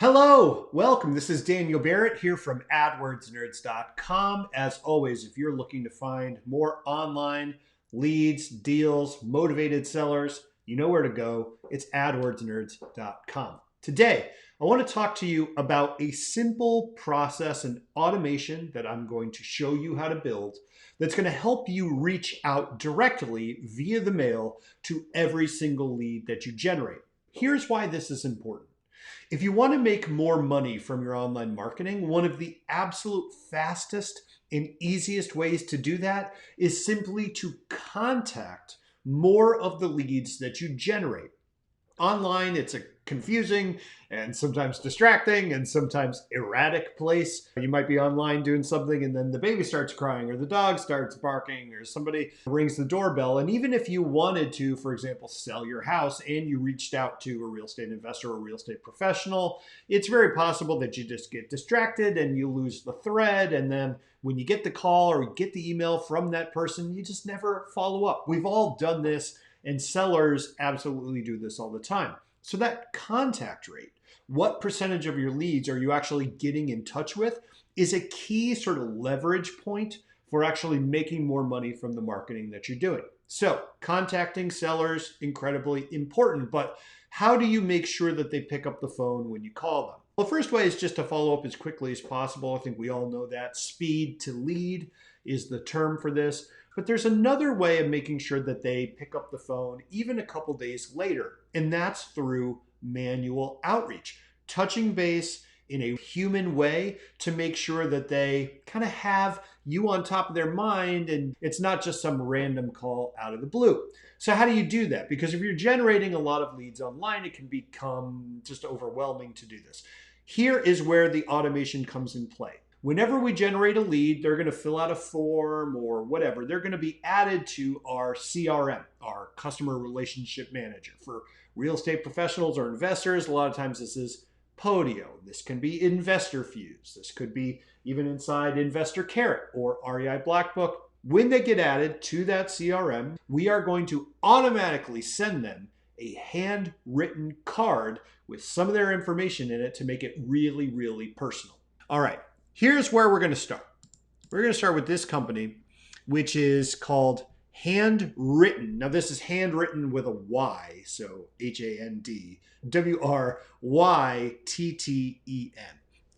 Hello, welcome. This is Daniel Barrett here from AdWordsNerds.com. As always, if you're looking to find more online leads, deals, motivated sellers, you know where to go. It's AdWordsNerds.com. Today, I want to talk to you about a simple process and automation that I'm going to show you how to build that's going to help you reach out directly via the mail to every single lead that you generate. Here's why this is important. If you want to make more money from your online marketing, one of the absolute fastest and easiest ways to do that is simply to contact more of the leads that you generate. Online, it's a confusing and sometimes distracting and sometimes erratic place. You might be online doing something and then the baby starts crying or the dog starts barking or somebody rings the doorbell. And even if you wanted to, for example, sell your house and you reached out to a real estate investor or a real estate professional, it's very possible that you just get distracted and you lose the thread. And then when you get the call or you get the email from that person, you just never follow up. We've all done this. And sellers absolutely do this all the time. So that contact rate, what percentage of your leads are you actually getting in touch with, is a key sort of leverage point for actually making more money from the marketing that you're doing. So contacting sellers, incredibly important, but how do you make sure that they pick up the phone when you call them? Well, the first way is just to follow up as quickly as possible. I think we all know that. Speed to lead is the term for this. But there's another way of making sure that they pick up the phone even a couple days later, and that's through manual outreach, touching base in a human way to make sure that they kind of have you on top of their mind and it's not just some random call out of the blue. So how do you do that? Because if you're generating a lot of leads online, it can become just overwhelming to do this. Here is where the automation comes in play. Whenever we generate a lead, they're going to fill out a form or whatever. They're going to be added to our CRM, our customer relationship manager. For real estate professionals or investors, a lot of times this is Podio. This can be Investor Fuse. This could be even inside Investor Carrot or REI Black Book. When they get added to that CRM, we are going to automatically send them a handwritten card with some of their information in it to make it really, really personal. All right. Here's where we're going to start. We're going to start with this company, which is called Handwritten. Now, this is handwritten with a Y, so HANDWRYTTEN.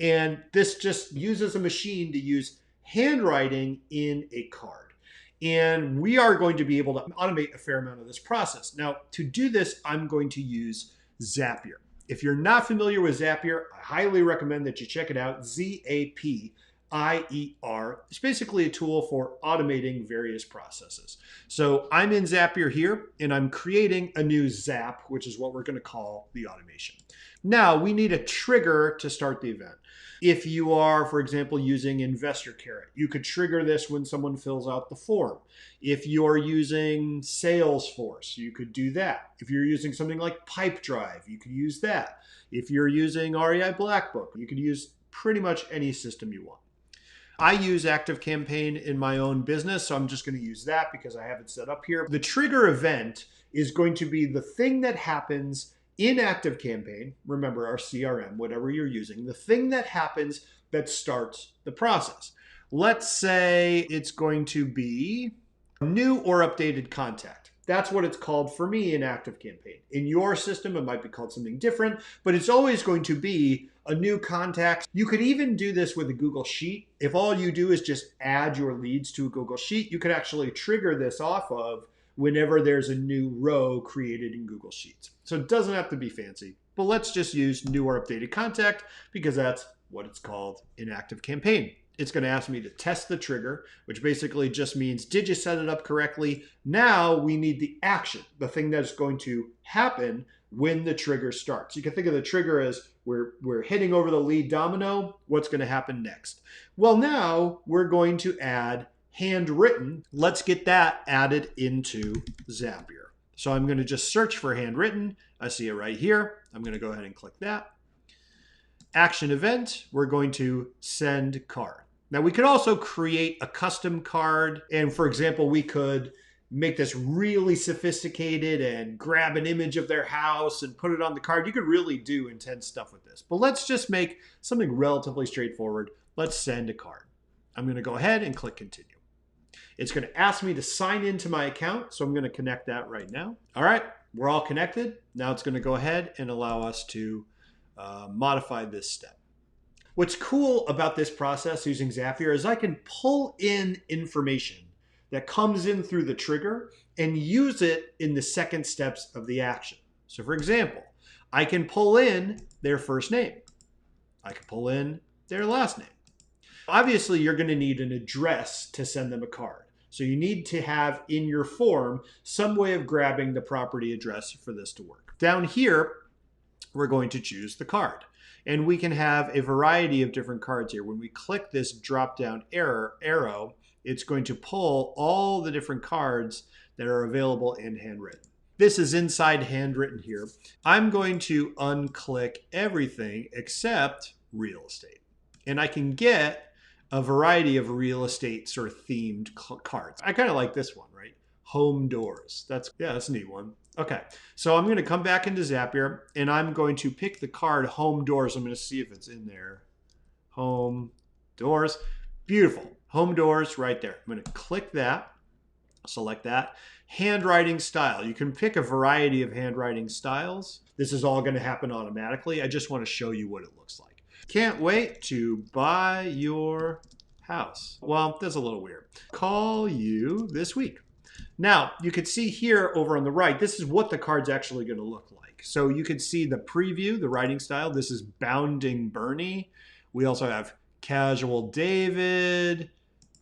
And this just uses a machine to use handwriting in a card. And we are going to be able to automate a fair amount of this process. Now, to do this, I'm going to use Zapier. If you're not familiar with Zapier, I highly recommend that you check it out. Zapier. It's basically a tool for automating various processes. So I'm in Zapier here, and I'm creating a new Zap, which is what we're going to call the automation. Now, we need a trigger to start the event. If you are, for example, using Investor Carrot, you could trigger this when someone fills out the form. If you're using Salesforce, you could do that. If you're using something like Pipedrive, you could use that. If you're using REI Black Book, you could use pretty much any system you want. I use ActiveCampaign in my own business, so I'm just going to use that because I have it set up here. The trigger event is going to be the thing that happens in ActiveCampaign, remember our CRM, whatever you're using, the thing that happens that starts the process. Let's say it's going to be new or updated contact. That's what it's called for me in ActiveCampaign. In your system, it might be called something different, but it's always going to be a new contact. You could even do this with a Google Sheet. If all you do is just add your leads to a Google Sheet, you could actually trigger this off of whenever there's a new row created in Google Sheets. So it doesn't have to be fancy, but let's just use new or updated contact because that's what it's called in ActiveCampaign. It's going to ask me to test the trigger, which basically just means, did you set it up correctly? Now we need the action, the thing that's going to happen when the trigger starts. You can think of the trigger as we're hitting over the lead domino. What's going to happen next? Well, now we're going to add handwritten. Let's get that added into Zapier. So I'm going to just search for handwritten. I see it right here. I'm going to go ahead and click that. Action event, we're going to send card. Now we could also create a custom card. And for example, we could make this really sophisticated and grab an image of their house and put it on the card. You could really do intense stuff with this. But let's just make something relatively straightforward. Let's send a card. I'm going to go ahead and click continue. It's going to ask me to sign into my account, so I'm going to connect that right now. All right, we're all connected. Now it's going to go ahead and allow us to modify this step. What's cool about this process using Zapier is I can pull in information that comes in through the trigger and use it in the second steps of the action. So for example, I can pull in their first name. I can pull in their last name. Obviously, you're going to need an address to send them a card. So you need to have in your form some way of grabbing the property address for this to work. Down here, we're going to choose the card. And we can have a variety of different cards here. When we click this drop-down arrow, it's going to pull all the different cards that are available in Handwritten. This is inside Handwritten here. I'm going to unclick everything except real estate. And I can get a variety of real estate sort of themed cards. I kind of like this one, right? Home doors. That's a neat one. Okay, so I'm going to come back into Zapier and I'm going to pick the card Home Doors. I'm going to see if it's in there. Home Doors. Beautiful. Home Doors right there. I'm going to click that, select that. Handwriting style. You can pick a variety of handwriting styles. This is all going to happen automatically. I just want to show you what it looks like. Can't wait to buy your house. Well, that's a little weird. Call you this week. Now, you can see here over on the right, this is what the card's actually going to look like. So you can see the preview, the writing style. This is Bounding Bernie. We also have Casual David,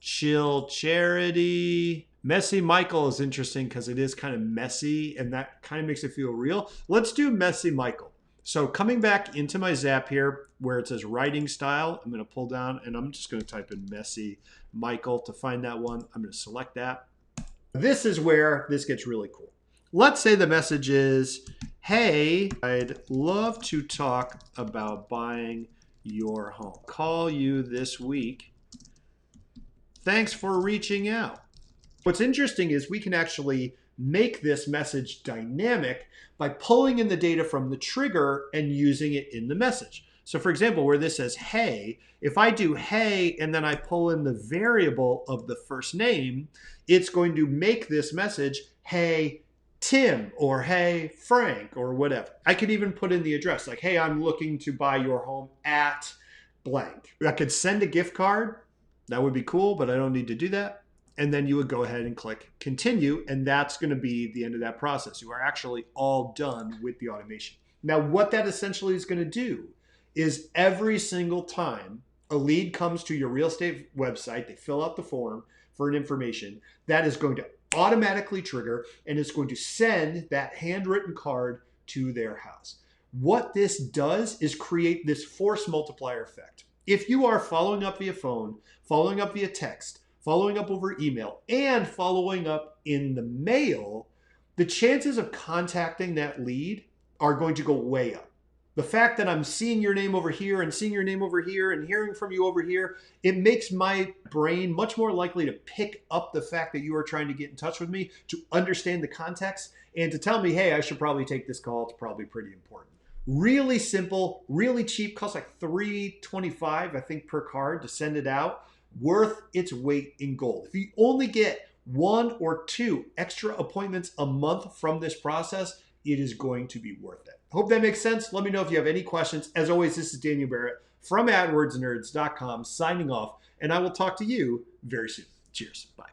Chill Charity. Messy Michael is interesting because it is kind of messy and that kind of makes it feel real. Let's do Messy Michael. So coming back into my Zap here where it says writing style, I'm going to pull down and I'm just going to type in Messy Michael to find that one. I'm going to select that. This is where this gets really cool. Let's say the message is, hey, I'd love to talk about buying your home. Call you this week. Thanks for reaching out. What's interesting is we can actually make this message dynamic by pulling in the data from the trigger and using it in the message. So for example, where this says, hey, if I do hey, and then I pull in the variable of the first name, it's going to make this message, hey, Tim, or hey, Frank, or whatever. I could even put in the address, like, hey, I'm looking to buy your home at blank. I could send a gift card. That would be cool, but I don't need to do that. And then you would go ahead and click continue, and that's going to be the end of that process. You are actually all done with the automation. Now, what that essentially is going to do is every single time a lead comes to your real estate website, they fill out the form for an information, that is going to automatically trigger, and it's going to send that handwritten card to their house. What this does is create this force multiplier effect. If you are following up via phone, following up via text, following up over email, and following up in the mail, the chances of contacting that lead are going to go way up. The fact that I'm seeing your name over here and seeing your name over here and hearing from you over here, it makes my brain much more likely to pick up the fact that you are trying to get in touch with me, to understand the context, and to tell me, hey, I should probably take this call. It's probably pretty important. Really simple, really cheap, costs like $3.25, I think, per card to send it out. Worth its weight in gold. If you only get 1 or 2 extra appointments a month from this process, it is going to be worth it. Hope that makes sense. Let me know if you have any questions. As always, this is Daniel Barrett from AdWordsNerds.com signing off, and I will talk to you very soon. Cheers. Bye.